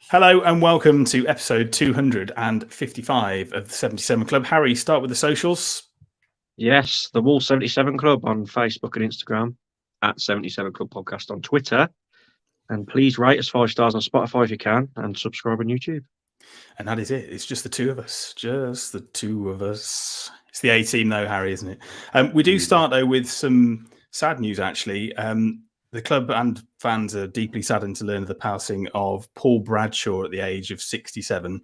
Hello and welcome to episode 255 of the 77 Club. Harry, start with the socials. Yes, the Wall 77 Club on Facebook and Instagram, at 77 Club Podcast on Twitter. And please rate us 5 stars on Spotify if you can, and subscribe on YouTube. And that is it. It's just the two of us. Just the two of us. It's the A team, though, Harry, isn't it? We do start, though, with some sad news, actually. The club and fans are deeply saddened to learn of the passing of Paul Bradshaw at the age of 67.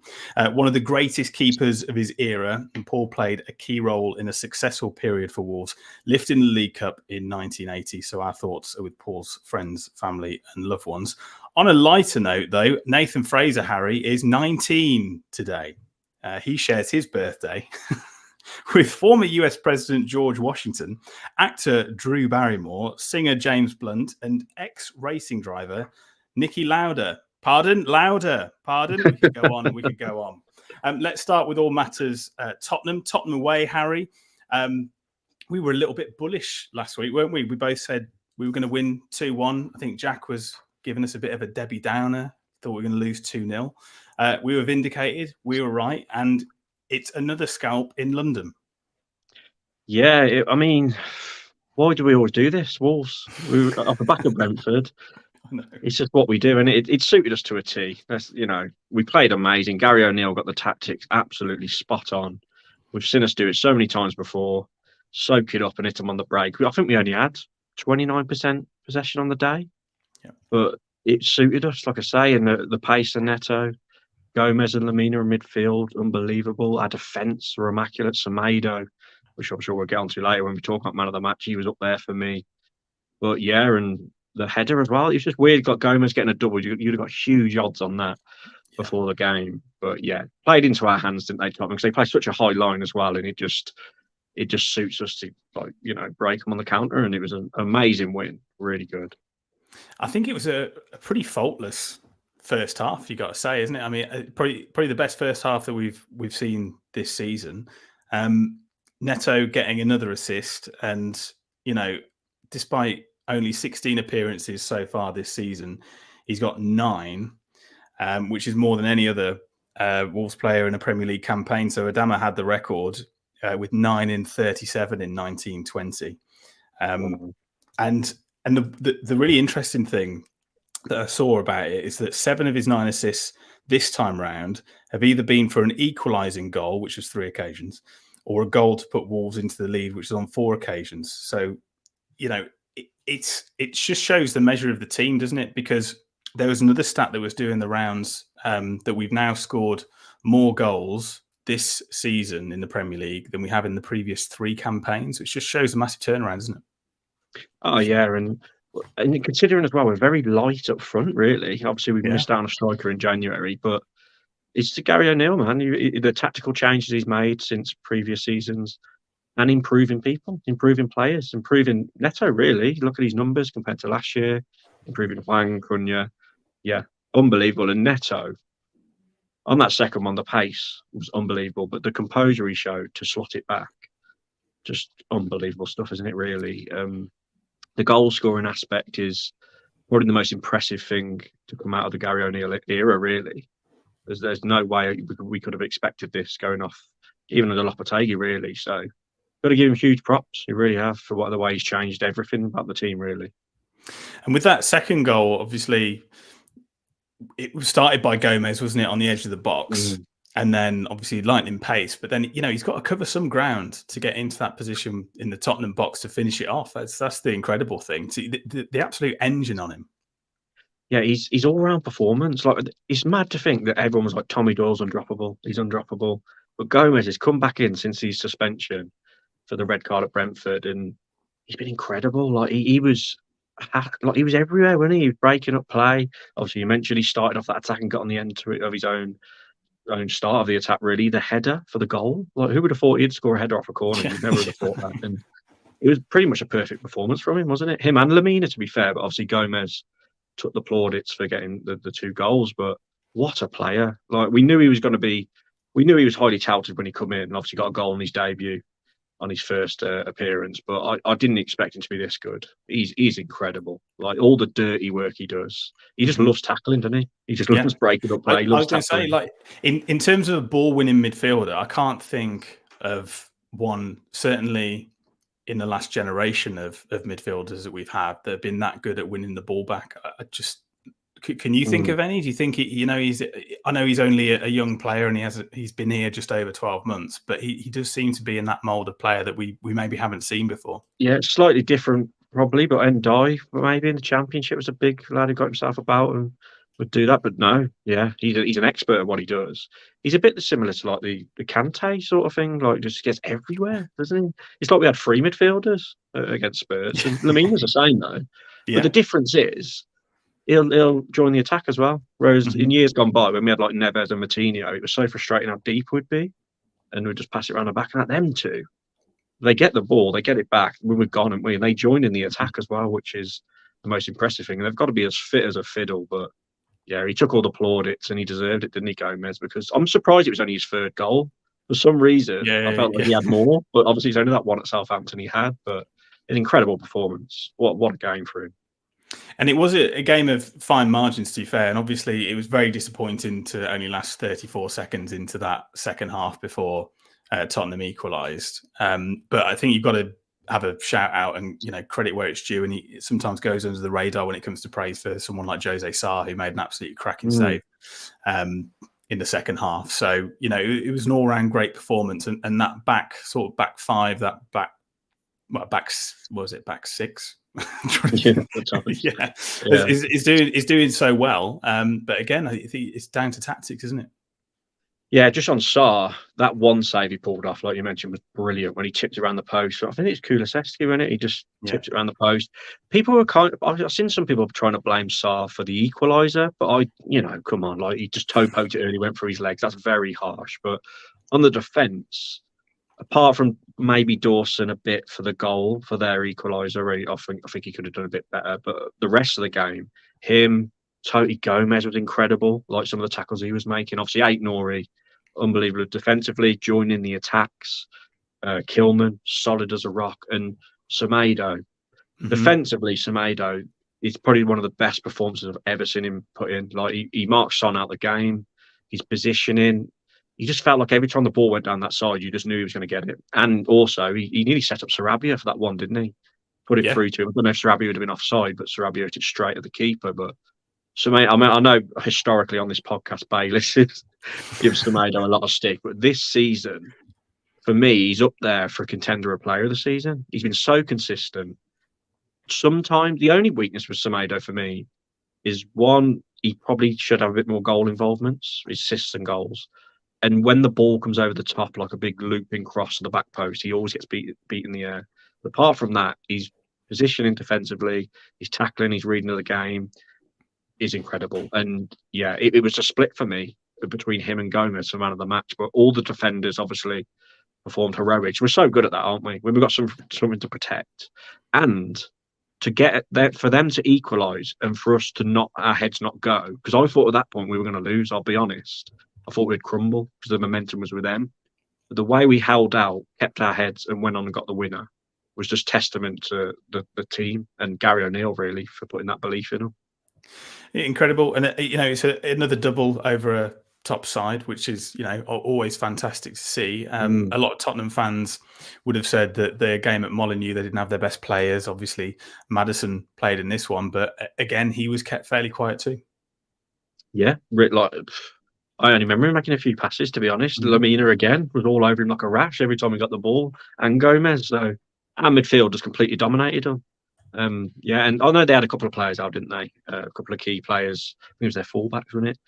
One of the greatest keepers of his era, and Paul played a key role in a successful period for Wolves, lifting the League Cup in 1980. So our thoughts are with Paul's friends, family and loved ones. On a lighter note, though, Nathan Fraser, Harry, is 19 today. He shares his birthday with former US President George Washington, actor Drew Barrymore, singer James Blunt, and ex-racing driver Niki Lauda. Lauda. We could go on. Let's start with all matters Tottenham away, Harry. We were a little bit bullish last week, weren't we? We both said we were going to win 2-1. I think Jack was giving us a bit of a Debbie Downer. Thought we were going to lose 2-0. We were vindicated. We were right. And it's another scalp in London. Yeah, why do we always do this? Wolves, we were off the back of Brentford. It's just what we do, and it suited us to a T. We played amazing. Gary O'Neill got the tactics absolutely spot on. We've seen us do it so many times before. Soak it up and hit them on the break. I think we only had 29% possession on the day, but it suited us, like I say, and the pace of Neto. Gomes and Lamina in midfield, unbelievable. Our defence were immaculate. Semedo, which I'm sure we'll get onto later when we talk about man of the match, he was up there for me. But yeah, and the header as well. It's just weird. Got Gomes getting a double. You'd have got huge odds on that before the game. But yeah, played into our hands, didn't they, Tottenham? Because they play such a high line as well, and it just suits us to break them on the counter. And it was an amazing win. Really good. I think it was a pretty faultless first half, you got to say, isn't it? I mean, probably the best first half that we've seen this season. Neto getting another assist, and despite only 16 appearances so far this season, he's got 9, which is more than any other Wolves player in a Premier League campaign. So Adama had the record with 9 in 37 in 1920. And the really interesting thing that I saw about it is that 7 of his 9 assists this time round have either been for an equalising goal, which was 3 occasions, or a goal to put Wolves into the lead, which is on 4 occasions. So, it just shows the measure of the team, doesn't it? Because there was another stat that was doing the rounds that we've now scored more goals this season in the Premier League than we have in the previous 3 campaigns, which just shows a massive turnaround, doesn't it? Oh, yeah, and considering as well, we're very light up front, really. Obviously, we've missed out on a striker in January, but it's to Gary O'Neill, man. The tactical changes he's made since previous seasons and improving people, improving players, improving Neto, really. Look at his numbers compared to last year, improving Wang, Cunha. Yeah, unbelievable. And Neto, on that second one, the pace was unbelievable, but the composure he showed to slot it back, just unbelievable stuff, isn't it, really? The goal scoring aspect is probably the most impressive thing to come out of the Gary O'Neill era, really. There's no way we could have expected this going off, even under Lopetegui, really. So, got to give him huge props. You really have, for the way he's changed everything about the team, really. And with that second goal, obviously, it was started by Gomes, wasn't it, on the edge of the box? And then obviously lightning pace, but then he's got to cover some ground to get into that position in the Tottenham box to finish it off. That's the incredible thing. The absolute engine on him. Yeah, he's all round performance. Like, it's mad to think that everyone was like, Tommy Doyle's undroppable. He's undroppable, but Gomes has come back in since his suspension for the red card at Brentford, and he's been incredible. Like he was everywhere, wasn't he? He was breaking up play. Obviously, you mentioned he started off that attack and got on the end of his own start of the attack, really. The header for the goal, like, who would have thought he'd score a header off a corner? You'd never would have thought that. And it was pretty much a perfect performance from him, wasn't it? Him and Lamina, to be fair, but obviously Gomes took the plaudits for getting the 2 goals. But what a player. Like, we knew he was highly touted when he come in, and obviously got a goal in his debut. on his first appearance, but I didn't expect him to be this good. He's incredible. Like all the dirty work he does, he just loves tackling, doesn't he? He just loves breaking up play. I was going to say, like in terms of a ball-winning midfielder, I can't think of one, certainly in the last generation of midfielders that we've had, that have been that good at winning the ball back. I just can you think of any? Do you think I know he's only a young player and he's been here just over 12 months, but he does seem to be in that mold of player that we maybe haven't seen before. Yeah, slightly different probably, but Ndai maybe in the Championship was a big lad who got himself about and would do that. But no, yeah, he's an expert at what he does. He's a bit similar to like the Kante sort of thing, like just gets everywhere, doesn't he? It's like we had 3 midfielders against Spurs. And Lamina's the same though. Yeah. But the difference is he'll join the attack as well. Whereas in years gone by, when we had like Neves and Matinho, it was so frustrating how deep we'd be, and we'd just pass it around the back. And at them two, they get the ball, they get it back. We were gone, and they join in the attack as well, which is the most impressive thing. And they've got to be as fit as a fiddle. But yeah, he took all the plaudits and he deserved it, didn't he, Gomes? Because I'm surprised it was only his 3rd goal. For some reason, I felt like he had more. But obviously, it's only that one at Southampton he had. But an incredible performance. What a game for him. And it was a game of fine margins, to be fair. And obviously, it was very disappointing to only last 34 seconds into that second half before Tottenham equalised. But I think you've got to have a shout out and credit where it's due. And he sometimes goes under the radar when it comes to praise for someone like Jose Sarr, who made an absolutely cracking save in the second half. So it was an all round great performance. And that back 5, that back six. Is doing so well, but again, I think it's down to tactics, isn't it? Yeah, just on Sarr, that one save he pulled off, like you mentioned, was brilliant when he tipped around the post. I think it's Kulusevski, wasn't it? He just tipped it around the post. People were I've seen some people trying to blame Sarr for the equaliser, but come on, like he just toe poked it early, went for his legs. That's very harsh. But on the defence, apart from maybe Dawson a bit for the goal for their equaliser, I think he could have done a bit better. But the rest of the game, him, Toti Gomes was incredible. Like some of the tackles he was making. Obviously, Aït-Nouri, unbelievable defensively, joining the attacks. Kilman, solid as a rock, and Semedo. Defensively, Semedo is probably one of the best performances I've ever seen him put in. Like he marked Son out the game. His positioning. He just felt like every time the ball went down that side, you just knew he was going to get it. And also, he nearly set up Sarabia for that one, didn't he? Put it through to him. I don't know if Sarabia would have been offside, but Sarabia hit it straight at the keeper. But Semedo, I know historically on this podcast, Bayless gives Semedo a lot of stick, but this season, for me, he's up there for a contender of player of the season. He's been so consistent. Sometimes the only weakness with Semedo for me is one, he probably should have a bit more goal involvements, assists and goals. And when the ball comes over the top, like a big looping cross to the back post, he always gets beat in the air. But apart from that, he's positioning defensively, he's tackling, he's reading of the game, is incredible. And yeah, it was a split for me between him and Gomes for man of the match. But all the defenders obviously performed heroic. We're so good at that, aren't we? When we've got something to protect. And to get there, for them to equalise and for us to not, our heads not go, because I thought at that point we were going to lose, I'll be honest. I thought we'd crumble because the momentum was with them. But the way we held out, kept our heads and went on and got the winner was just testament to the team and Gary O'Neill really for putting that belief in them. Incredible. And, it's another double over a top side, which is, always fantastic to see. A lot of Tottenham fans would have said that their game at Molineux, they didn't have their best players. Obviously, Maddison played in this one, but again, he was kept fairly quiet too. Yeah, I only remember him making a few passes, to be honest. Lamina again was all over him like a rash every time he got the ball, and Gomes. So our midfield just completely dominated him. And I know they had a couple of players out, didn't they? A couple of key players. I think it was their fullbacks, wasn't it?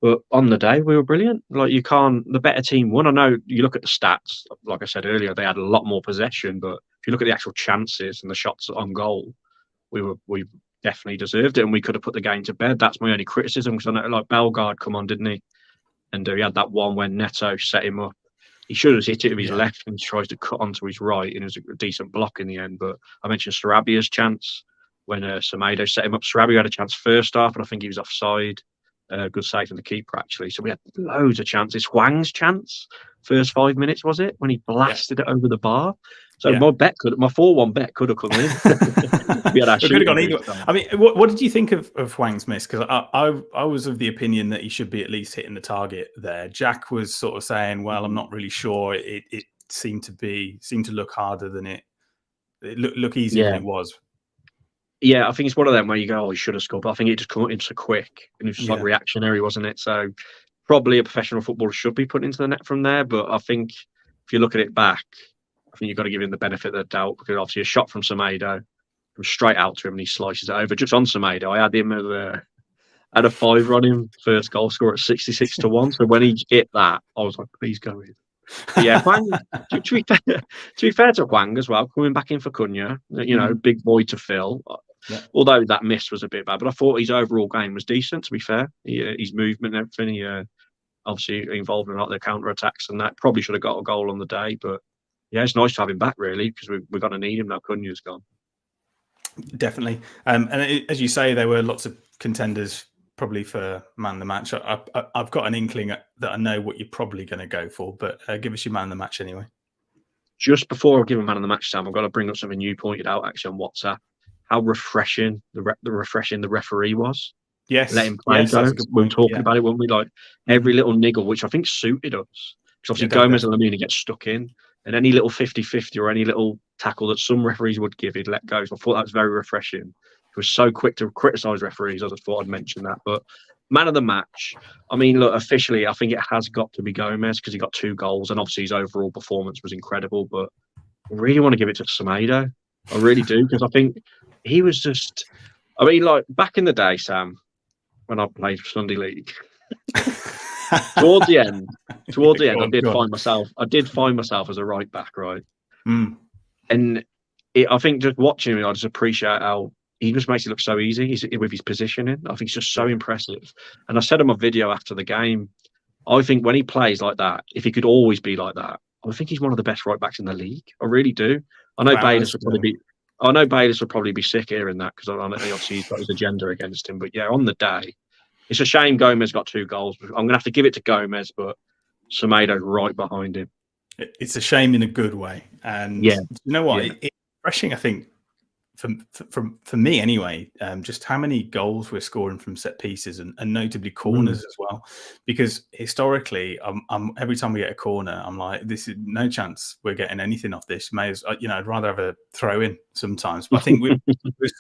But on the day, we were brilliant. Like the better team won. I know you look at the stats. Like I said earlier, they had a lot more possession, but if you look at the actual chances and the shots on goal, we definitely deserved it, and we could have put the game to bed. That's my only criticism, because I know like Bellegarde come on, didn't he? And he had that one when Neto set him up. He should have hit it with his left, and he tries to cut onto his right, and it was a decent block in the end. But I mentioned Sarabia's chance when Semedo set him up. Sarabia had a chance first half, but I think he was offside. Good save from the keeper, actually. So we had loads of chances. Hwang's chance first 5 minutes, was it, when he blasted it over the bar? So Yeah. my 4-1 bet could have come in. We had our It could have gone shooting either way. I mean, what did you think of Hwang's miss? Because I was of the opinion that he should be at least hitting the target there. Jack was sort of saying, "Well, I'm not really sure." It seemed to look harder than it look easier than it was. Yeah, I think it's one of them where you go, "Oh, he should have scored," but I think it just came in so quick, and it was just like reactionary, wasn't it? So probably a professional footballer should be put into the net from there. But I think if you look at it back, I think you've got to give him the benefit of the doubt, because obviously a shot from Semedo comes straight out to him and he slices it over just on Semedo. I had him at a 5 on him, first goal scorer at 66-1. So when he hit that, I was like, please go in. But yeah, Hwang, to be fair to Hwang as well, coming back in for Cunha, big void to fill. Yeah. Although that miss was a bit bad, but I thought his overall game was decent, to be fair. His movement and everything, he obviously involved in a lot of the counter-attacks, and that probably should have got a goal on the day. But yeah, it's nice to have him back, really, because we're going to need him now. Cunha's gone. Definitely. As you say, there were lots of contenders probably for man of the match. I've got an inkling that I know what you're probably going to go for, but give us your man of the match anyway. Just before I give a man of the match, Sam, I've got to bring up something you pointed out actually on WhatsApp. How refreshing the referee was. Yes, let him play. Gomes. We were talking about it, weren't we? Like every little niggle, which I think suited us, because obviously Gomes and Lamina get stuck in, and any little 50-50 or any little tackle that some referees would give, he'd let go. So I thought that was very refreshing. He was so quick to criticise referees. I just thought I'd mention that. But man of the match, I mean, look, officially, I think it has got to be Gomes, because he got 2 goals, and obviously his overall performance was incredible. But I really want to give it to Semedo. I really do, because I think he was just. I mean, like back in the day, Sam, when I played Sunday League, towards the end, I did find myself as a right back, right? And I think just watching him, I just appreciate how he just makes it look so easy with his positioning. I think it's just so impressive. And I said in my video after the game, I think when he plays like that, if he could always be like that, I think he's one of the best right backs in the league. I really do. I know Bayless would probably be sick hearing that, because obviously he's got his agenda against him. But yeah, on the day, it's a shame Gomes got 2 goals. I'm going to have to give it to Gomes, but Semedo's right behind him. It's a shame in a good way. And you know what? It's refreshing, I think, for me anyway, just how many goals we're scoring from set pieces and notably corners as well. Because historically, every time we get a corner, I'm like, this is no chance we're getting anything off this. I'd rather have a throw in sometimes. But I think we're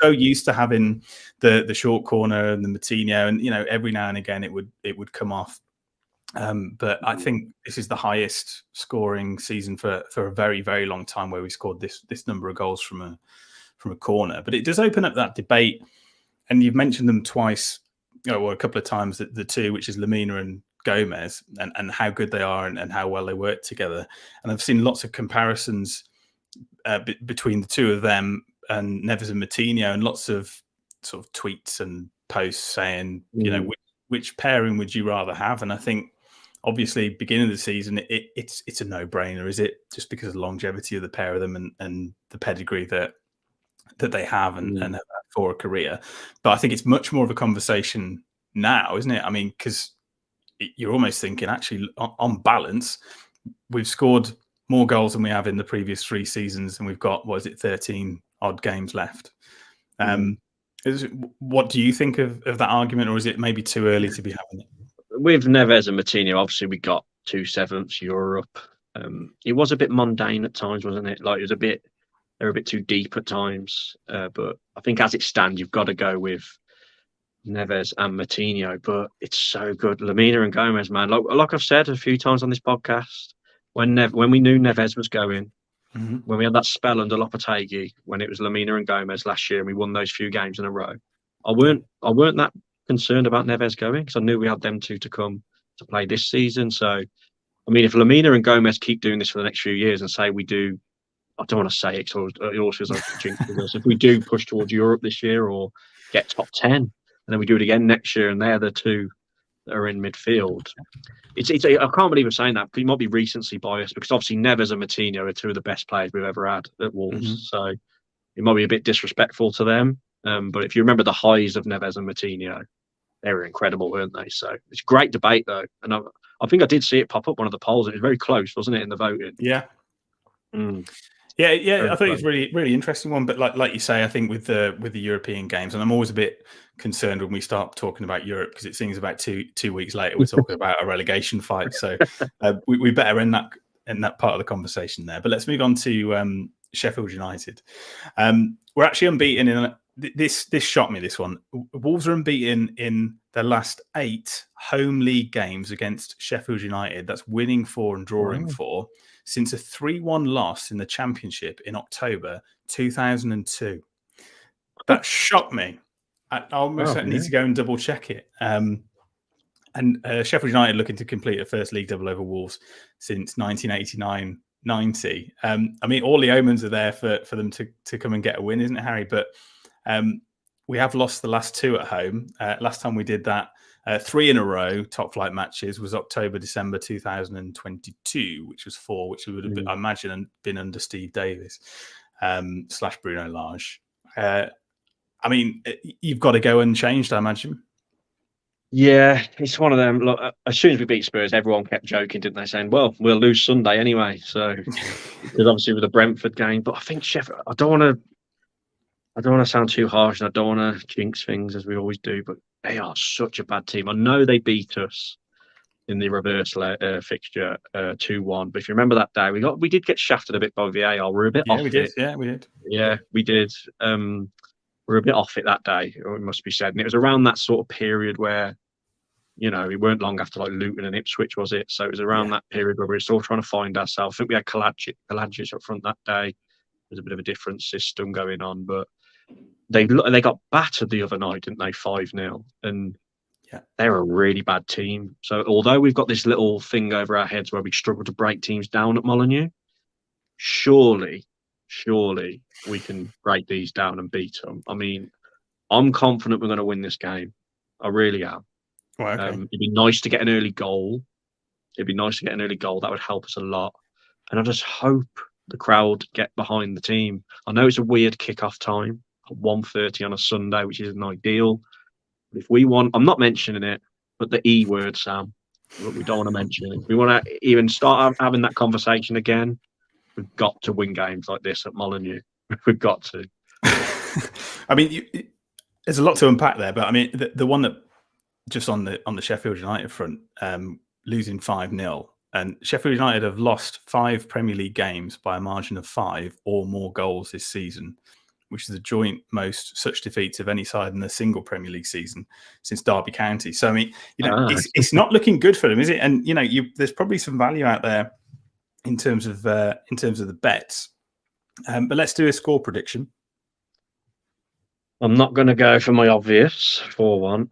so used to having the short corner and the Matinho, and every now and again it would come off. But I think this is the highest scoring season for a very, very long time, where we scored this number of goals from a corner. But it does open up that debate, and you've mentioned them twice, or a couple of times, the two, which is Lamina and Gomes, and how good they are and how well they work together. And I've seen lots of comparisons between the two of them and Neves and Matinho, and lots of sort of tweets and posts saying, which pairing would you rather have? And I think, obviously, beginning of the season, it's a no-brainer, is it? Just because of the longevity of the pair of them and the pedigree that they have and have had for a career. But I think it's much more of a conversation now, isn't it? I mean, because you're almost thinking, actually, on balance, we've scored more goals than we have in the previous 3 seasons, and we've got, 13 odd games left. What do you think of that argument, or is it maybe too early to be having it? With Neves and Matinho, obviously we got 2 sevenths Europe. It was a bit mundane at times, wasn't it? Like they're a bit too deep at times. But I think as it stands, you've got to go with Neves and Matinho. But it's so good, Lamina and Gomes, man. Like I've said a few times on this podcast, when we knew Neves was going, when we had that spell under Lopetegui, when it was Lamina and Gomes last year, and we won those few games in a row, I weren't that concerned about Neves going, because I knew we had them 2 to come to play this season. So, I mean, if Lamina and Gomes keep doing this for the next few years, and say we do, I don't want to say it, because it also feels like jinxing us. If we do push towards Europe this year or get top 10, and then we do it again next year, and they're the 2 that are in midfield, I can't believe I'm saying that, because it might be recency bias, because obviously Neves and Matinho are 2 of the best players we've ever had at Wolves. So it might be a bit disrespectful to them. But if you remember the highs of Neves and Matinho, they were incredible, weren't they? So it's a great debate, though. And I I think I did see it pop up one of the polls. It was very close, wasn't it, in the voting? Yeah. Mm. Yeah. Very I think it's really interesting one. But like you say, I think with the European games, and I'm always a bit concerned when we start talking about Europe, because it seems about two weeks later we're talking about a relegation fight. So we better end that part of the conversation there. But let's move on to Sheffield United. We're actually unbeaten in this shocked me, this one. Wolves are unbeaten in their last 8 home league games against Sheffield United. That's winning 4 and drawing 4 since a 3-1 loss in the Championship in October 2002. That shocked me. I almost need to go and double check it. And Sheffield United looking to complete a first league double over Wolves since 1989-90. I mean, all the omens are there for them to come and get a win, isn't it, Harry? But we have lost the last 2 at home. Last time we did that, 3 in a row, top flight matches, was October-December 2022, which was 4, which would have been, I imagine, been under Steve Davis / Bruno Lage. I mean, you've got to go unchanged, I imagine. Yeah, it's one of them. Look, as soon as we beat Spurs, everyone kept joking, didn't they? Saying, "Well, we'll lose Sunday anyway." So, because obviously with the Brentford game, but I think Sheffield. I don't want to sound too harsh, and I don't want to jinx things as we always do. But they are such a bad team. I know they beat us in the reverse fixture 2-1. But if you remember that day, we did get shafted a bit by VAR. We're a bit off it. Yeah, we did. Yeah, we did. We're a bit off it that day, or it must be said. And it was around that sort of period where, we weren't long after like Luton and Ipswich, was it? So it was around that period where we were still trying to find ourselves. I think we had kalajdzic up front that day. There's a bit of a different system going on, but they got battered the other night, didn't they? 5-0, and they're a really bad team. So although we've got this little thing over our heads where we struggle to break teams down at Molineux, surely we can break these down and beat them. I mean, I'm confident we're going to win this game. I really am. Well, okay. It'd be nice to get an early goal. That would help us a lot. And I just hope the crowd get behind the team. I know it's a weird kickoff time at 1:30 on a Sunday, which isn't ideal. But if we want, I'm not mentioning it, but the E word, Sam, we don't want to mention it. If we want to even start having that conversation again, we've got to win games like this at Molineux. We've got to. I mean, there's a lot to unpack there, but I mean, the one that just on the Sheffield United front, losing 5-0, and Sheffield United have lost 5 Premier League games by a margin of 5 or more goals this season, which is the joint most such defeats of any side in a single Premier League season since Derby County. So I mean, it's not looking good for them, is it? And there's probably some value out there in terms of the bets. But let's do a score prediction. I'm not going to go for my obvious 4-1.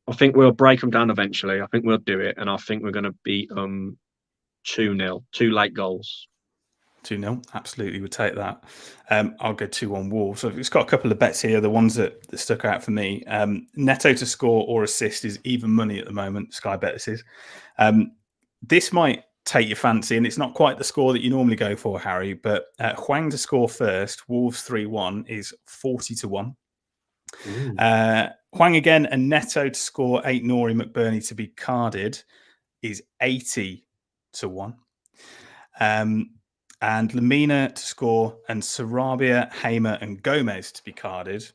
I think we'll break them down eventually. I think we'll do it, and I think we're going to beat 2-0, 2 late goals. 2-0, absolutely, we'll take that. I'll go 2-1 Wolves. So it's got a couple of bets here. The ones that stuck out for me: Neto to score or assist is even money at the moment. Sky Bet this is. This might take your fancy, and it's not quite the score that you normally go for, Harry, but Hwang to score first, Wolves 3-1 is 40-1. Hwang again and Neto to score 8 Nori McBurney to be carded is 80-1. And Lamina to score and Sarabia, Hamer and Gomes to be carded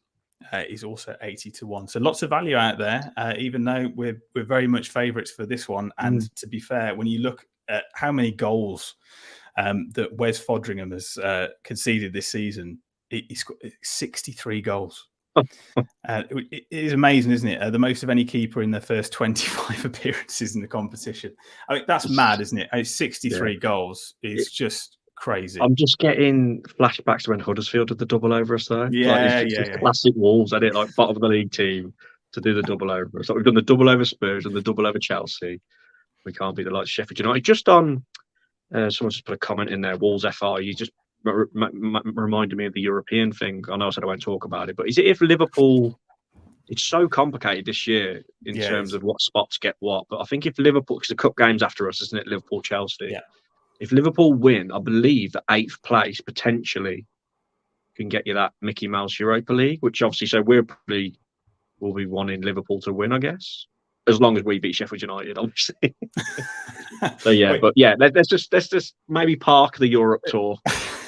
is also 80-1. So lots of value out there, even though we're very much favourites for this one. And to be fair, when you look at how many goals that Wes Fodringham has conceded this season, he's got 63 goals. It is amazing, isn't it? The most of any keeper in their first 25 appearances in the competition. I mean, that's mad, isn't it? 63 goals is just crazy. I'm just getting flashbacks to when Huddersfield did the double over us, though. It's classic Wolves, at it, like bottom of the league team to do the double over. So we've done the double over Spurs and the double over Chelsea. We can't beat the likes of Sheffield United. Just on, someone just put a comment in there. Wolves FR. You just reminded me of the European thing. I know I said I won't talk about it, but is it if Liverpool? It's so complicated this year in terms of what spots get what. But I think if Liverpool, because the cup game's after us, isn't it? Liverpool, Chelsea. Yeah. If Liverpool win, I believe that 8th place potentially can get you that Mickey Mouse Europa League, which obviously, so we'll be wanting Liverpool to win, I guess. as long as we beat Sheffield United, obviously. So yeah, but yeah, let's just maybe park the Europe tour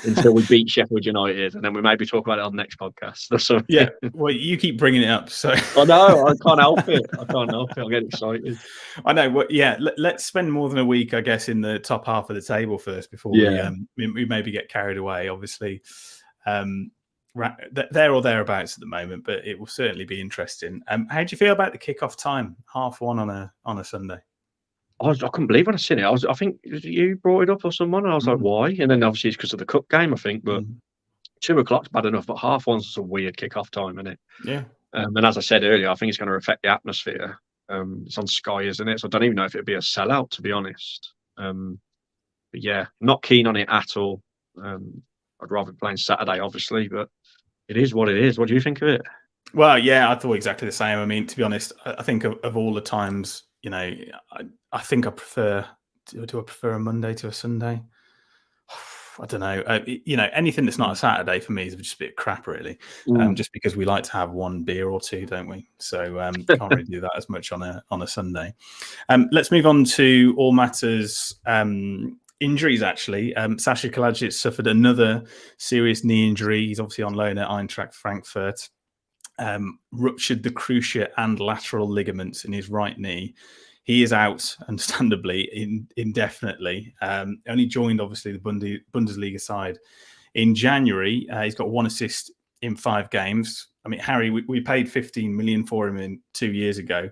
until we beat Sheffield United, and then we maybe talk about it on the next podcast. That's all. Yeah, well, you keep bringing it up, so I know I can't help it. I get excited. I know. Well, yeah, let's spend more than a week, I guess, in the top half of the table first before we maybe get carried away. Obviously, there or thereabouts at the moment, but it will certainly be interesting. How do you feel about the kickoff time, 1:30 on a Sunday? I couldn't believe when I seen it. I think you brought it up or someone. And I was like, why? And then obviously it's because of the cup game, I think. But 2:00's bad enough, but 1:30's a weird kickoff time, isn't it? Yeah. And as I said earlier, I think it's going to affect the atmosphere. It's on Sky, isn't it? So I don't even know if it'd be a sellout, to be honest. But yeah, not keen on it at all. I'd rather be playing Saturday, obviously, but it is what it is. What do you think of it? Well, yeah, I thought exactly the same. I mean, to be honest, I think of all the times, I think I prefer. Do I prefer a Monday to a Sunday? I don't know. Anything that's not a Saturday for me is just a bit crap, really. Just because we like to have one beer or two, don't we? So can't really do that as much on a Sunday. Let's move on to all matters injuries. Actually, Sasha Kalajdzic suffered another serious knee injury. He's obviously on loan at Eintracht Frankfurt. Ruptured the cruciate and lateral ligaments in his right knee. He is out, understandably, indefinitely. Only joined, obviously, the Bundesliga side in January. He's got 1 assist in 5 games. I mean, Harry, we paid 15 million for him 2 years ago.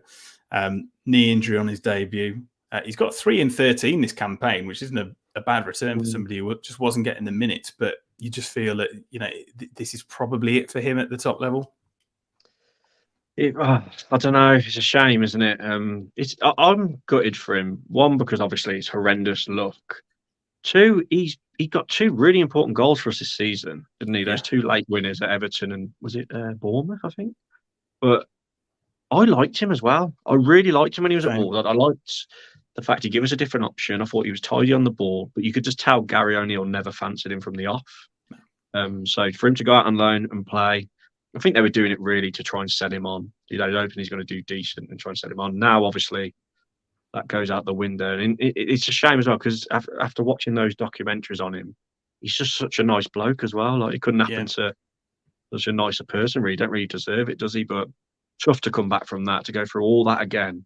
Knee injury on his debut. He's got 3 in 13 this campaign, which isn't a bad return for somebody who just wasn't getting the minutes. But you just feel that this is probably it for him at the top level. I don't know. It's a shame, isn't it? I'm gutted for him. 1, because obviously it's horrendous luck. 2, he got 2 really important goals for us this season, didn't he? Those 2 late winners at Everton and was it Bournemouth, I think. But I liked him as well. I really liked him when he was at Wolves. I liked the fact he gave us a different option. I thought he was tidy on the ball, but you could just tell Gary O'Neill never fancied him from the off. So for him to go out on loan and play, I think they were doing it really to try and set him on. Hoping he's going to do decent and try and set him on. Now, obviously, that goes out the window. And it's a shame as well, because after watching those documentaries on him, he's just such a nice bloke as well. Like, it couldn't happen to such a nicer person, really. Don't really deserve it, does he? But tough to come back from that, to go through all that again.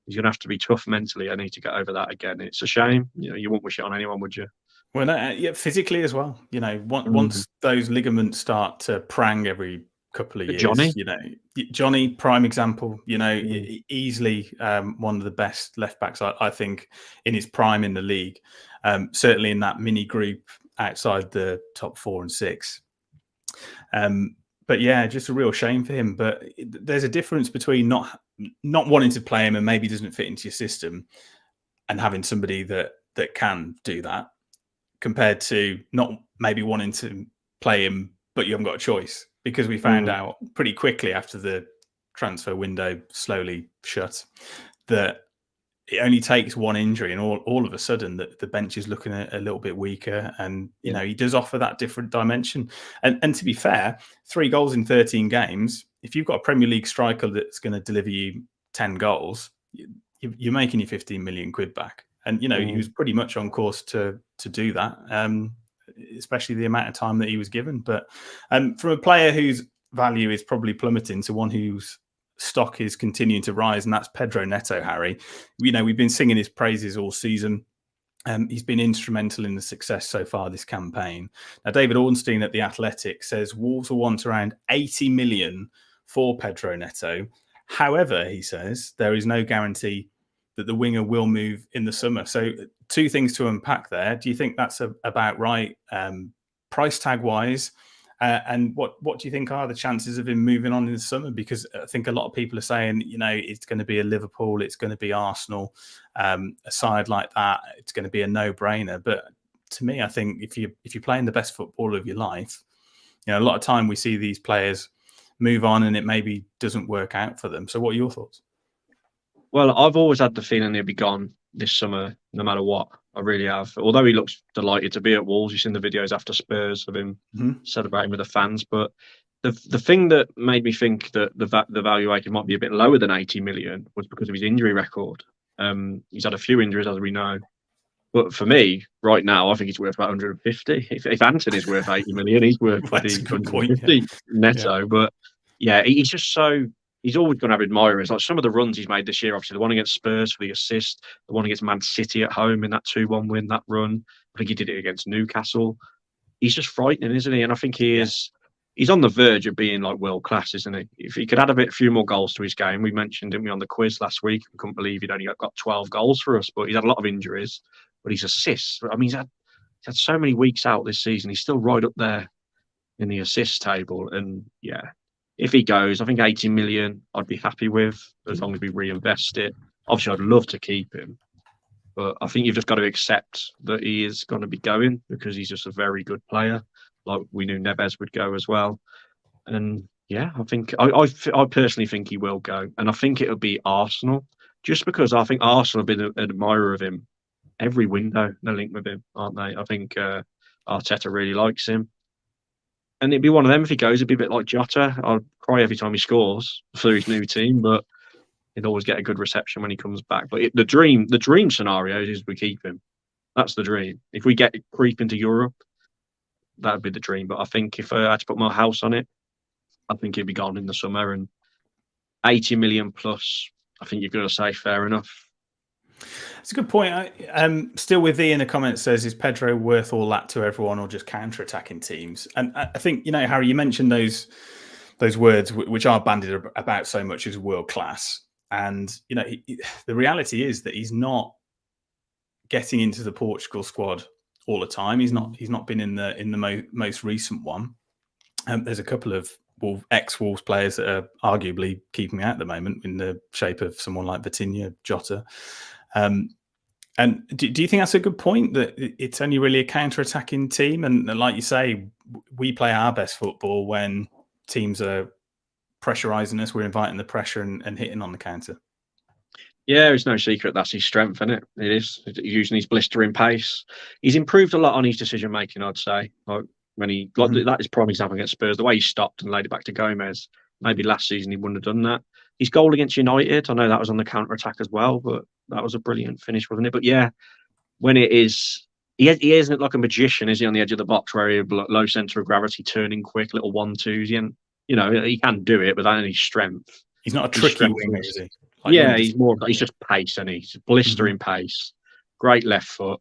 He's going to have to be tough mentally. I need to get over that again. It's a shame. You wouldn't wish it on anyone, would you? Well, no, physically as well. Once those ligaments start to prang every couple of years, Johnny, prime example. Easily one of the best left backs, I think, in his prime in the league. Certainly in that mini group outside the top 4 and 6. But yeah, just a real shame for him. But there's a difference between not wanting to play him and maybe doesn't fit into your system, and having somebody that can do that, compared to not maybe wanting to play him, but you haven't got a choice. Because we found out pretty quickly after the transfer window slowly shut that it only takes one injury, and all of a sudden that the bench is looking a little bit weaker. And he does offer that different dimension. And to be fair, 3 goals in 13 games. If you've got a Premier League striker that's going to deliver you 10 goals, you're making your 15 million quid back. And he was pretty much on course to do that. Especially the amount of time that he was given. But from a player whose value is probably plummeting to one whose stock is continuing to rise, and that's Pedro Neto, Harry. We've been singing his praises all season. He's been instrumental in the success so far this campaign. Now, David Ornstein at The Athletic says Wolves will want around 80 million for Pedro Neto. However, he says there is no guarantee that the winger will move in the summer. So 2 things to unpack there. Do you think that's about right, price tag wise? And what do you think are the chances of him moving on in the summer? Because I think a lot of people are saying, it's going to be a Liverpool, it's going to be Arsenal, a side like that. It's going to be a no-brainer. But to me, I think if you're playing the best football of your life, a lot of time we see these players move on and it maybe doesn't work out for them. So what are your thoughts? Well, I've always had the feeling he'll be gone this summer, no matter what. I really have. Although he looks delighted to be at Wolves. You've seen the videos after Spurs of him celebrating with the fans. But the thing that made me think that the valuation might be a bit lower than 80 million was because of his injury record. He's had a few injuries, as we know. But for me, right now, I think he's worth about 150. If Anthony's worth 80 million, he's worth That's a bloody good point. 150 Neto. Yeah. But yeah, he's just so. He's always going to have admirers. Like some of the runs he's made this year, obviously the one against Spurs for the assist, the one against Man City at home in that 2-1 win, that run. I think he did it against Newcastle. He's just frightening, isn't he? And I think he is. He's on the verge of being like world class, isn't he? If he could add a few more goals to his game, we mentioned, didn't we, on the quiz last week? We couldn't believe he'd only got 12 goals for us, but he's had a lot of injuries. But his assists, I mean, he's had so many weeks out this season. He's still right up there in the assist table. And yeah, if he goes, I think 80 million I'd be happy with as long as we reinvest it. Obviously, I'd love to keep him, but I think you've just got to accept that he is going to be going because he's just a very good player. Like we knew Neves would go as well. And yeah, I think I personally think he will go. And I think it'll be Arsenal, just because I think Arsenal have been an admirer of him every window. They're linked with him, aren't they? I think Arteta really likes him. And it'd be one of them if he goes. It'd be a bit like Jota. I'll cry every time he scores for his new team, but he'd always get a good reception when he comes back. But the dream scenario is we keep him. That's the dream. If we get creep into Europe, that would be the dream. But I think if I had to put my house on it, I think he'd be gone in the summer. And 80 million plus, I think you're going to say fair enough. It's a good point. Still with thee in the comments says, is Pedro worth all that to everyone or just counter-attacking teams? And I think, Harry, you mentioned those words which are bandied about so much as world class. And, the reality is that he's not getting into the Portugal squad all the time. He's not been in the most recent one. There's a couple of ex-Wolves players that are arguably keeping out at the moment in the shape of someone like Vitinha, Jota. And do you think that's a good point, that it's only really a counter-attacking team? And like you say, we play our best football when teams are pressurising us. We're inviting the pressure and hitting on the counter. Yeah, it's no secret that's his strength, isn't it? It is, using his blistering pace. He's improved a lot on his decision-making, I'd say. Like when that is prime example against Spurs, the way he stopped and laid it back to Gomes. Maybe last season he wouldn't have done that. His goal against United, I know that was on the counter-attack as well, but that was a brilliant finish, wasn't it? But yeah, when it is, he isn't like a magician, is he, on the edge of the box where he low centre of gravity, turning quick, little 1-2s. He can do it, but that is strength. He's not a tricky winger, is he? He's just pace, and he's blistering pace. Great left foot,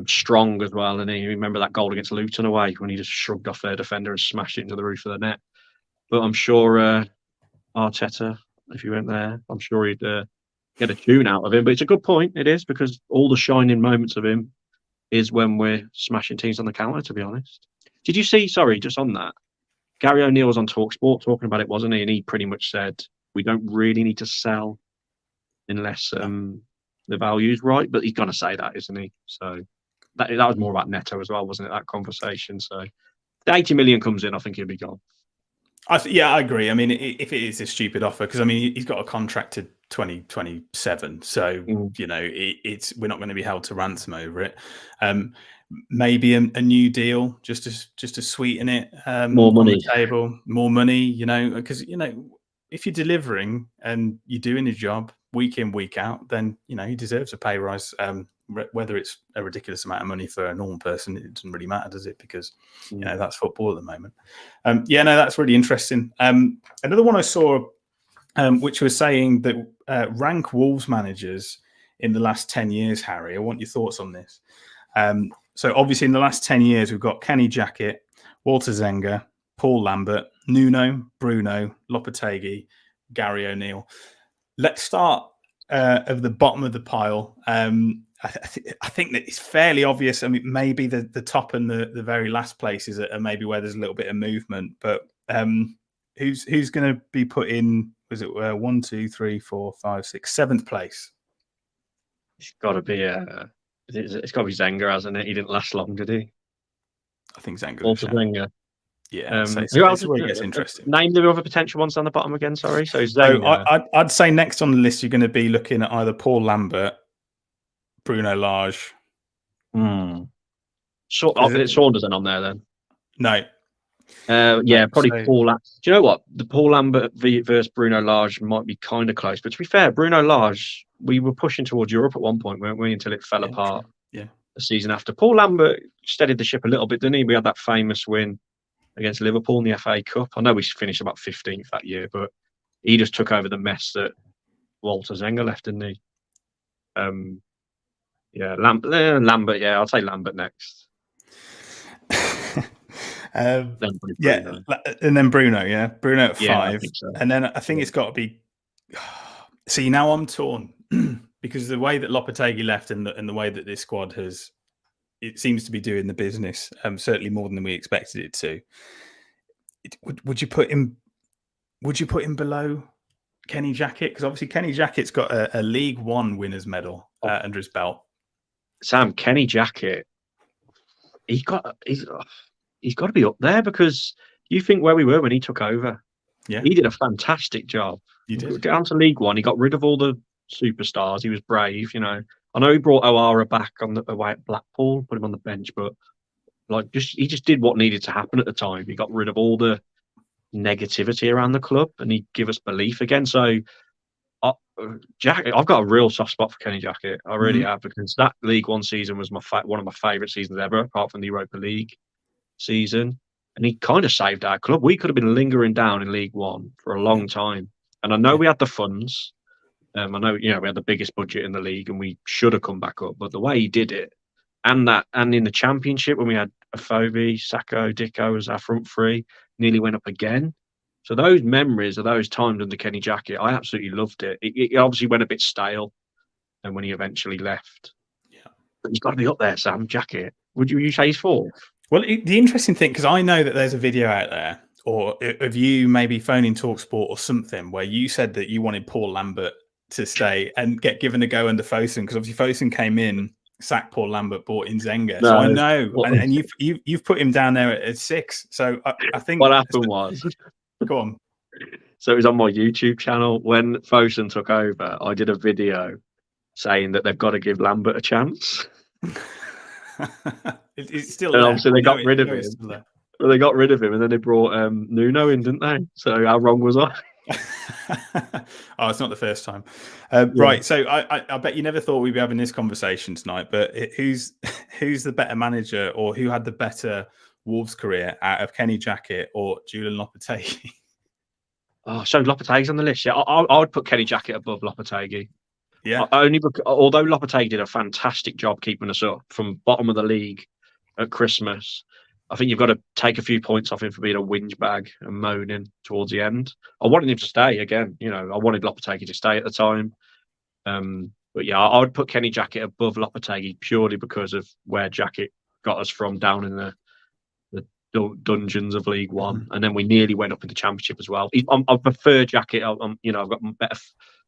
strong as well. And you remember that goal against Luton away when he just shrugged off their defender and smashed it into the roof of the net. But I'm sure Arteta, if he went there, I'm sure he'd get a tune out of him. But it's a good point, it is, because all the shining moments of him is when we're smashing teams on the counter, to be honest. Did you see, sorry, just on that, Gary O'Neill was on TalkSport talking about it, wasn't he? And he pretty much said, we don't really need to sell unless the value's right. But he's going to say that, isn't he? So that was more about Neto as well, wasn't it, that conversation? So if the 80 million comes in, I think he'll be gone. I agree. I mean, if it is a stupid offer, because I mean, he's got a contract to 2027, so we're not going to be held to ransom over it. Maybe a new deal just to sweeten it. More money on the table, more money. Because if you're delivering and you're doing your job week in, week out, then he deserves a pay rise. Whether it's a ridiculous amount of money for a normal person, it doesn't really matter, does it? Because that's football at the moment. That's really interesting. Another one I saw, which was saying that rank Wolves managers in the last 10 years. Harry, I want your thoughts on this. So obviously in the last 10 years, we've got Kenny Jackett, Walter Zenga, Paul Lambert, Nuno, Bruno, Lopetegui, Gary O'Neill. Let's start at the bottom of the pile. I think that it's fairly obvious. I mean, maybe the top and the very last places are maybe where there's a little bit of movement. But who's going to be put in? Was it 1, 2, 3, 4, 5, 6, 7th place? It's got to be it's got to be Zenga, hasn't it? He didn't last long, did he? I think Zenga. Also Zenga. Yeah. Who else? Where it gets interesting. Name the other potential ones on the bottom again. Sorry. So Zenga. I'd say next on the list you're going to be looking at either Paul Lambert, Bruno Lage. So Saunders on there then? No. Yeah, probably So, Paul. Do you know what? The Paul Lambert versus Bruno Lage might be kind of close. But to be fair, Bruno Lage, we were pushing towards Europe at one point, weren't we? Until it fell apart yeah. the season after. Paul Lambert steadied the ship a little bit, didn't he? We had that famous win against Liverpool in the FA Cup. I know we finished about 15th that year, but he just took over the mess that Walter Zenga left, didn't he? Yeah, Lambert. Yeah, I'll say Lambert next. Yeah, and then Bruno. Yeah, Bruno at 5, I think so. And then I think it's got to be. See, now I'm torn because the way that Lopetegui left and the way that this squad has, it seems to be doing the business. Certainly more than we expected it to. Would you put him? Would you put him below Kenny Jackett? Because obviously Kenny Jackett's got a League One winners medal under his belt. Sam, Kenny Jackett, he's got to be up there, because you think where we were when he took over. Yeah, he did a fantastic job. He did. Down to League One, he got rid of all the superstars. He was brave, I know he brought O'Hara back on the away at Blackpool, put him on the bench, but he just did what needed to happen at the time. He got rid of all the negativity around the club, and he gave us belief again. So, I've got a real soft spot for Kenny Jackett. I really have, because that League One season was one of my favourite seasons ever, apart from the Europa League season. And he kind of saved our club. We could have been lingering down in League One for a long time. And I know we had the funds. I know, we had the biggest budget in the league, and we should have come back up. But the way he did it, and in the Championship, when we had Afobe, Sacco, Dicko as our front three, nearly went up again. So those memories of those times under Kenny Jackett, I absolutely loved it. It obviously went a bit stale, and when he eventually left. Yeah, but he's got to be up there, Sam. Jackett. Would you say he's 4th? Well, the interesting thing, because I know that there's a video out there, or of you maybe phoning TalkSport or something, where you said that you wanted Paul Lambert to stay and get given a go under Fosun, because obviously Fosun came in, sacked Paul Lambert, brought in Zenga. No, so I know, and you've put him down there at 6. So I think what happened was, go on. So it was on my YouTube channel when Fosun took over. I did a video saying that they've got to give Lambert a chance. It's still and there. obviously they got rid of him. Well, they got rid of him, and then they brought Nuno in, didn't they? So how wrong was I? Oh, it's not the first time. Right. So I bet you never thought we'd be having this conversation tonight, but who's the better manager, or who had the better Wolves career out of Kenny Jackett or Julian Lopetegui? Oh, so Lopetegui's on the list. Yeah, I would put Kenny Jackett above Lopetegui. Yeah. Only because, although Lopetegui did a fantastic job keeping us up from bottom of the league at Christmas, I think you've got to take a few points off him for being a whinge bag and moaning towards the end. I wanted him to stay again. I wanted Lopetegui to stay at the time. But yeah, I would put Kenny Jackett above Lopetegui purely because of where Jackett got us from down in the dungeons of League One, and then we nearly went up in the Championship as well. I prefer Jackett. I've got better.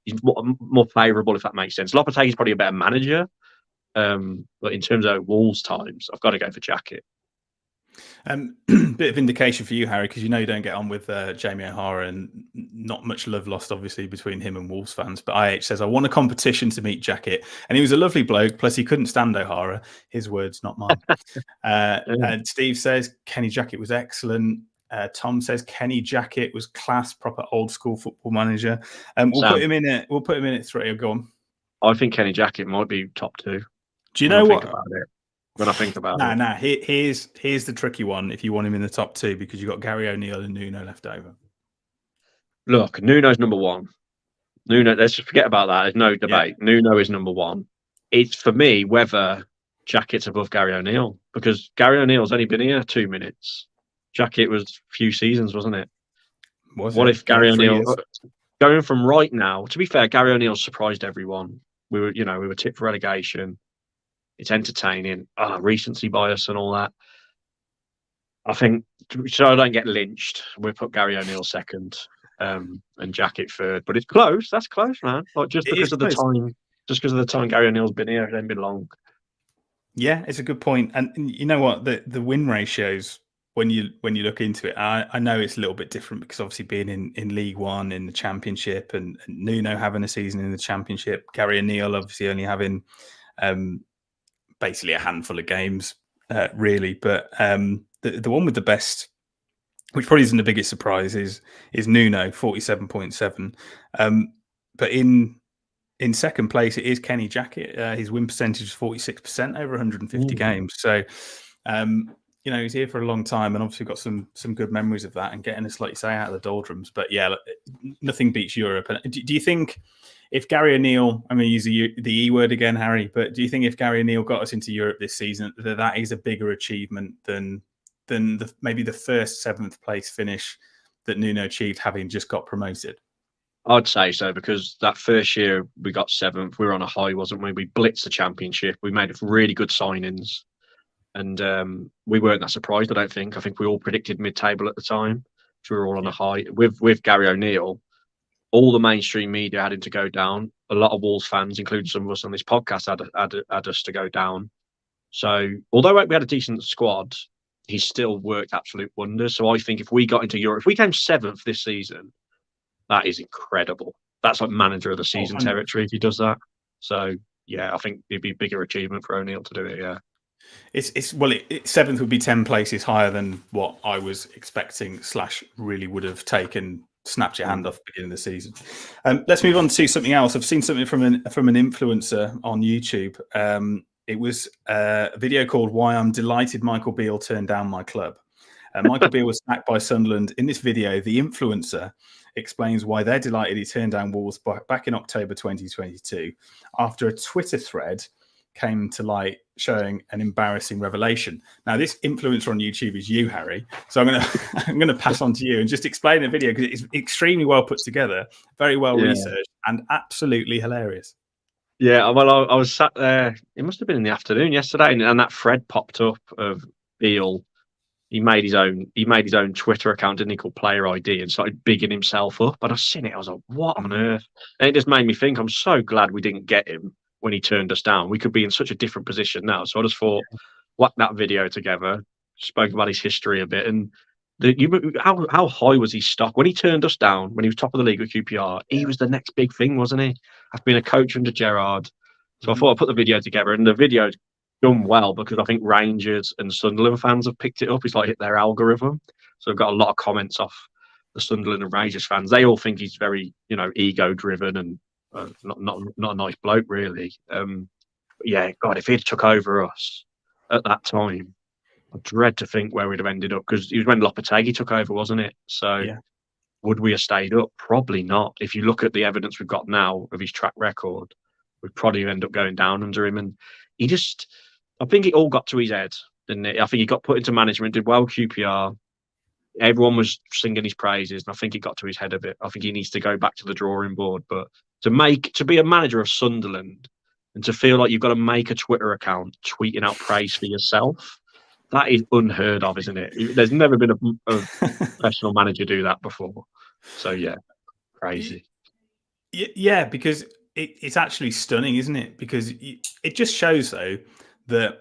He's more favourable, if that makes sense. Lopetegui's probably a better manager, but in terms of Wolves times, I've got to go for Jackett. Bit of indication for you, Harry, because you don't get on with Jamie O'Hara, and not much love lost, obviously, between him and Wolves fans. But IH says, I won a competition to meet Jackett, and he was a lovely bloke, plus he couldn't stand O'Hara. His words, not mine. And Steve says, Kenny Jackett was excellent. Tom says Kenny Jackett was class, proper old school football manager. We'll put him in at 3. Go on. I think Kenny Jackett might be top 2. Do you know what? When I think about it. Here's the tricky one if you want him in the top 2, because you've got Gary O'Neill and Nuno left over. Look, Nuno's number 1. Nuno, let's just forget about that. There's no debate. Yeah. Nuno is number 1. It's for me whether Jackett's above Gary O'Neill, because Gary O'Neill's only been here 2 minutes. Jackett was a few seasons, wasn't it? What if Gary O'Neill going from right now? To be fair, Gary O'Neill surprised everyone. We were tipped for relegation. It's entertaining. Recency bias and all that. I think, so I don't get lynched, we'll put Gary O'Neill 2nd, and Jackett 3rd. But it's close. That's close, man. Just because of the time Gary O'Neill's been here, it hasn't been long. Yeah, it's a good point. And you know what? The win ratios, when you look into it, I know it's a little bit different, because obviously being in League One, in the Championship, and Nuno having a season in the Championship, Gary O'Neill obviously only having basically a handful of games, really. But the one with the best which probably isn't the biggest surprise, is Nuno 47.7. But in second place, it is Kenny Jackett. His win percentage is 46% over 150 games. So, he's here for a long time, and obviously got some good memories of that and getting us, like you say, out of the doldrums. But yeah, nothing beats Europe. And do you think if Gary O'Neill, I'm going to use the E word again, Harry, but do you think if Gary O'Neill got us into Europe this season, that is a bigger achievement than maybe the first 7th place finish that Nuno achieved, having just got promoted? I'd say so, because that first year we got 7th. We were on a high, wasn't we? We blitzed the championship. We made really good signings, and we weren't that surprised. I don't think. I think we all predicted mid-table at the time. So we were all on a high. With Gary O'Neill, all the mainstream media had him to go down. A lot of Wolves fans, including some of us on this podcast, had us to go down. So although we had a decent squad, he still worked absolute wonders. So I think if we got into Europe, if we came 7th this season, that is incredible. That's like manager of the season territory if he does that. So yeah, I think it'd be a bigger achievement for O'Neill to do it. Yeah, it's 7th would be 10 places higher than what I was expecting / really would have taken. Snapped your hand off at the beginning of the season. Let's move on to something else. I've seen something from an influencer on YouTube. It was a video called "Why I'm Delighted Michael Beale Turned Down My Club." Michael Beale was sacked by Sunderland. In this video, the influencer explains why they're delighted he turned down Wolves back in October 2022 after a Twitter thread came to light showing an embarrassing revelation. Now, this influencer on YouTube is you, Harry. So I'm gonna pass on to you and just explain the video, because it's extremely well put together, very well researched, and absolutely hilarious. Yeah, well, I was sat there. It must have been in the afternoon yesterday, and that thread popped up of Beale. He made his own Twitter account, didn't he, called Player ID, and started bigging himself up. But I seen it, I was like, what on earth? And it just made me think, I'm so glad we didn't get him when he turned us down. We could be in such a different position now. So I just thought, whack that video together, spoke about his history a bit, and how high was his stock when he turned us down? When he was top of the league with QPR, he was the next big thing, wasn't he? After being a coach under Gerrard. So I thought I'd put the video together, and the video's done well because I think Rangers and Sunderland fans have picked it up. It's like hit their algorithm. So I've got a lot of comments off the Sunderland and Rangers fans. They all think he's very, ego driven and not a nice bloke, really. Yeah, God, if he'd took over us at that time, I dread to think where we'd have ended up, because it was when Lopetegui took over, wasn't it? So would we have stayed up? Probably not. If you look at the evidence we've got now of his track record, we'd probably end up going down under him. And I think it all got to his head, didn't it? I think he got put into management, did well QPR. Everyone was singing his praises, and I think it got to his head a bit. I think he needs to go back to the drawing board. But to be a manager of Sunderland and to feel like you've got to make a Twitter account tweeting out praise for yourself, that is unheard of, isn't it? There's never been a professional manager do that before. So yeah, crazy. Yeah, because it's actually stunning, isn't it? Because it just shows, though, that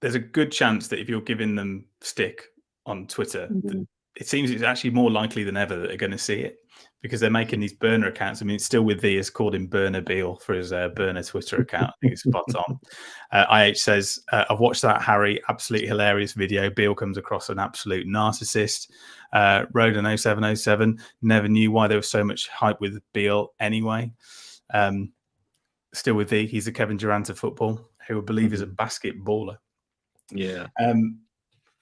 there's a good chance that if you're giving them stick on Twitter, it seems it's actually more likely than ever that they're going to see it, because they're making these burner accounts. I mean, it's still with thee has called him Burner Beale for his burner Twitter account. I think it's spot on. IH says, I've watched that, Harry. Absolutely hilarious video. Beale comes across an absolute narcissist. Roden 0707 never knew why there was so much hype with Beale anyway. Still with thee, he's a Kevin Durant of football, who I believe is a basketballer. Yeah.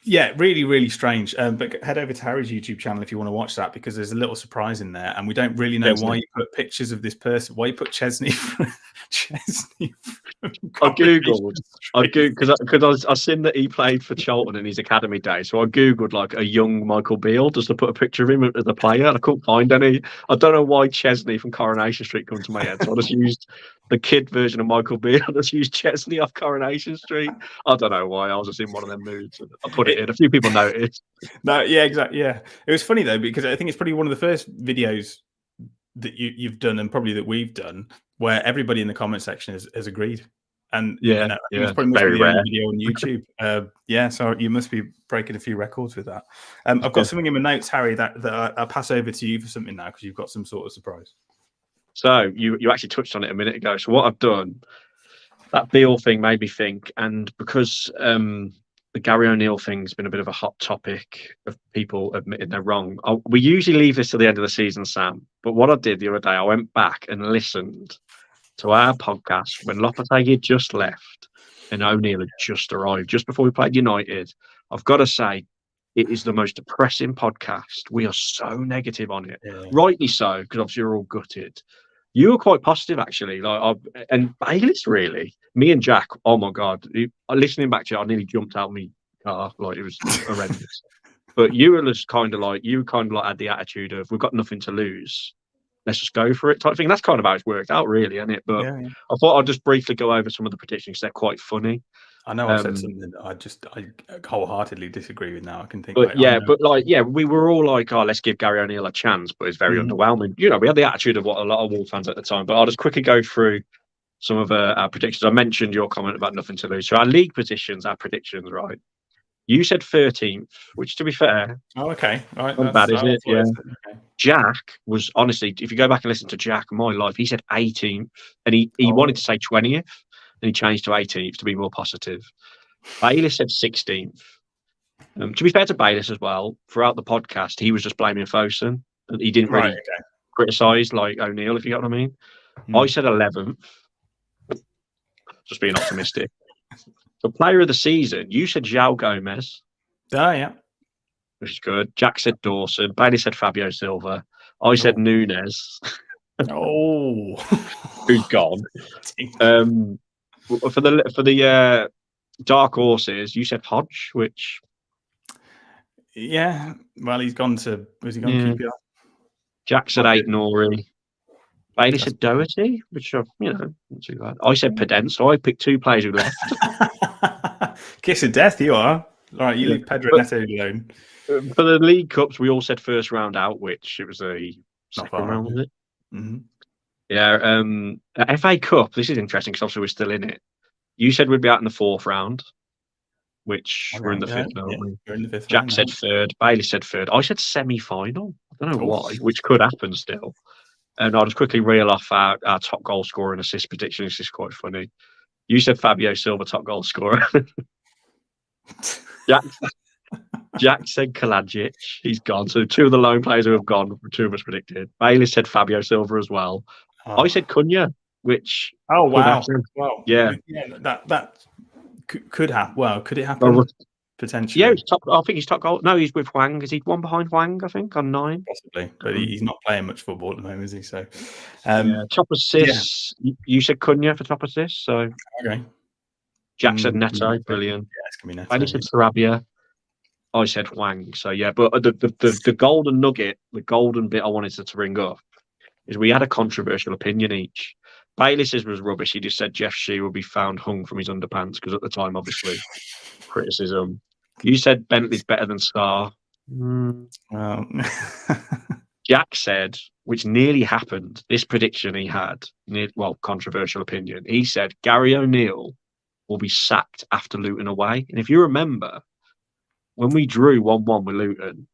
Yeah, really, really strange. But head over to Harry's YouTube channel if you want to watch that, because there's a little surprise in there, and we don't really know why you put pictures of this person. Why you put Chesney? I googled because I seen that he played for Charlton in his academy days. So I googled like a young Michael Beale just to put a picture of him as a player, and I couldn't find any. I don't know why Chesney from Coronation Street come to my head, so I just used the kid version of Michael Beale. I just used Chesney off Coronation Street. I don't know why. I was just in one of them moods. I put it in. A few people noticed. No, yeah, exactly. Yeah, it was funny though, because I think it's probably one of the first videos that you've done, and probably that we've done, where everybody in the comment section has agreed. And it's probably very the rare only video on YouTube. So you must be breaking a few records with that. I've got something in my notes, Harry, that I'll pass over to you for something now, because you've got some sort of surprise. So you actually touched on it a minute ago. So what I've done, that Beale thing made me think, and because the Gary O'Neill thing's been a bit of a hot topic of people admitting they're wrong. We usually leave this to the end of the season, Sam. But what I did the other day, I went back and listened to our podcast when Lopetegui had just left and O'Neill had just arrived, just before we played United. I've got to say, it is the most depressing podcast. We are so negative on it, rightly so, because obviously you're all gutted. You were quite positive, actually. And Bayliss, really. Me and Jack, oh my God. Listening back to it, I nearly jumped out of my car. Like, it was horrendous. But you were just kind of like had the attitude of, we've got nothing to lose. Let's just go for it type thing. That's kind of how it's worked out, really, isn't it? But I thought I'd just briefly go over some of the predictions. They're quite funny. I know I've said something I wholeheartedly disagree with now. I can think. But we were all like, oh, let's give Gary O'Neill a chance, but it's very underwhelming. You know, we had the attitude of what a lot of Wolves fans at the time. But I'll just quickly go through some of our predictions. I mentioned your comment about nothing to lose. So our league positions, our predictions, right? You said 13th, which, to be fair, okay, all right, not bad, is it? Yeah. Okay. Jack was, honestly, if you go back and listen to Jack, my life, he said 18th, and he wanted to say 20th, and he changed to 18th to be more positive. Bayliss said 16th. To be fair to Bayliss as well, throughout the podcast, he was just blaming Fosun, and he didn't really criticise like O'Neill, if you get what I mean. I said 11th, just being optimistic. The player of the season, you said João Gomes. Oh, yeah. Which is good. Jack said Dawson. Bailey said Fabio Silva. I said Nunes. Who's gone. For the dark horses, you said Hodge, which... Yeah. Well, he's gone to... Was he gone to QPR? Jack said Aït-Nouri. Bailey said Doherty, which, not too bad. I said Pedence, so I picked two players who left. Kiss of death, you are. All right, you leave Pedro Neto alone. For the League Cups, we all said first round out, which it was a second round, was it? Mm-hmm. Yeah. FA Cup, this is interesting because obviously we're still in it. You said we'd be out in the fourth round, which we're in the fifth now. We're in the fifth. Jack said third. Bailey said third. I said semi-final. I don't know why, which could happen still. And I'll just quickly reel off our top goal scorer and assist prediction. This is quite funny. You said Fabio Silva, top goal scorer. Jack said kalajdzic. He's gone. So two of the lone players who have gone, two of us predicted. Bailey said Fabio Silva as well. I said Cunha, which... Oh, wow. Yeah. That could happen. Well, could it happen? Potentially. Yeah, I think he's top goal. No, he's with Hwang. Is he one behind Hwang, I think, on 9? Possibly. But he's not playing much football at the moment, is he? So, top assists. Yeah. You said Cunha for top assists. So okay. Jack said Neto. Brilliant. Yeah, it's going to be Neto. Bailey said Sarabia. I said Hwang. So, yeah. But the golden nugget, the golden bit I wanted to bring up is we had a controversial opinion each. Bailey says was rubbish. He just said Jeff Shee will be found hung from his underpants because at the time, obviously, criticism. You said Bentley's better than Star. Well, Jack said, which nearly happened, this prediction he had, controversial opinion. He said Gary O'Neill will be sacked after Luton away. And if you remember, when we drew 1-1 with Luton,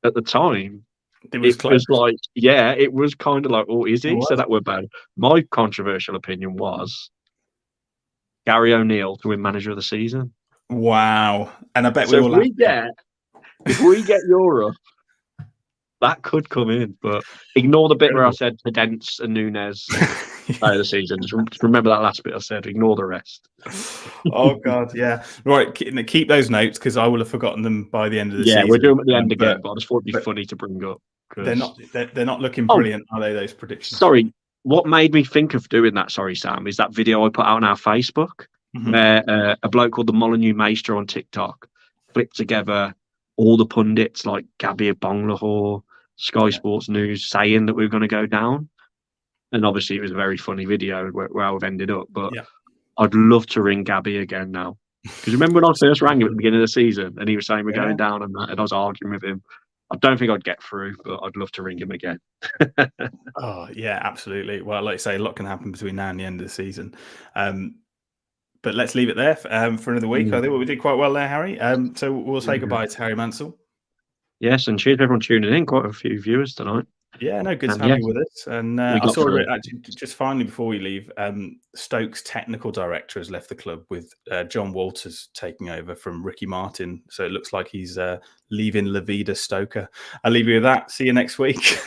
at the time, it was like, it was kind of like, oh, is he? So that were bad. My controversial opinion was Gary O'Neill to win manager of the season. Wow. And I bet so if we get Europe, that could come in. But ignore the bit where I said Pedence and Nunes of the season. Just remember that last bit I said. Ignore the rest. Oh, God, yeah. Right, keep those notes because I will have forgotten them by the end of the season. Yeah, we'll do them at the end again, but I just thought it'd be funny to bring up. They're not looking brilliant, are they, those predictions? Sorry, what made me think of doing that, Sam, is that video I put out on our Facebook. Where a bloke called the Molyneux Maester on TikTok flipped together all the pundits like Gabby Bonglahor, Sky Sports News saying that we were going to go down. And obviously it was a very funny video where we've ended up. But I'd love to ring Gabby again now. Because remember when I first rang him at the beginning of the season and he was saying we're going down and that, and I was arguing with him. I don't think I'd get through, but I'd love to ring him again. Oh, yeah, absolutely. Well, like I say, a lot can happen between now and the end of the season. But let's leave it there for another week. I think we did quite well there, Harry. So we'll say goodbye to Harry Mansell. Yes, and cheers for everyone tuning in. Quite a few viewers tonight. Yeah, no, good to And have yeah, you with us. And we I got saw through it it. actually just finally before we leave. Stokes' technical director has left the club with John Walters taking over from Ricky Martin. So it looks like he's leaving La Vida Stoker. I'll leave you with that. See you next week.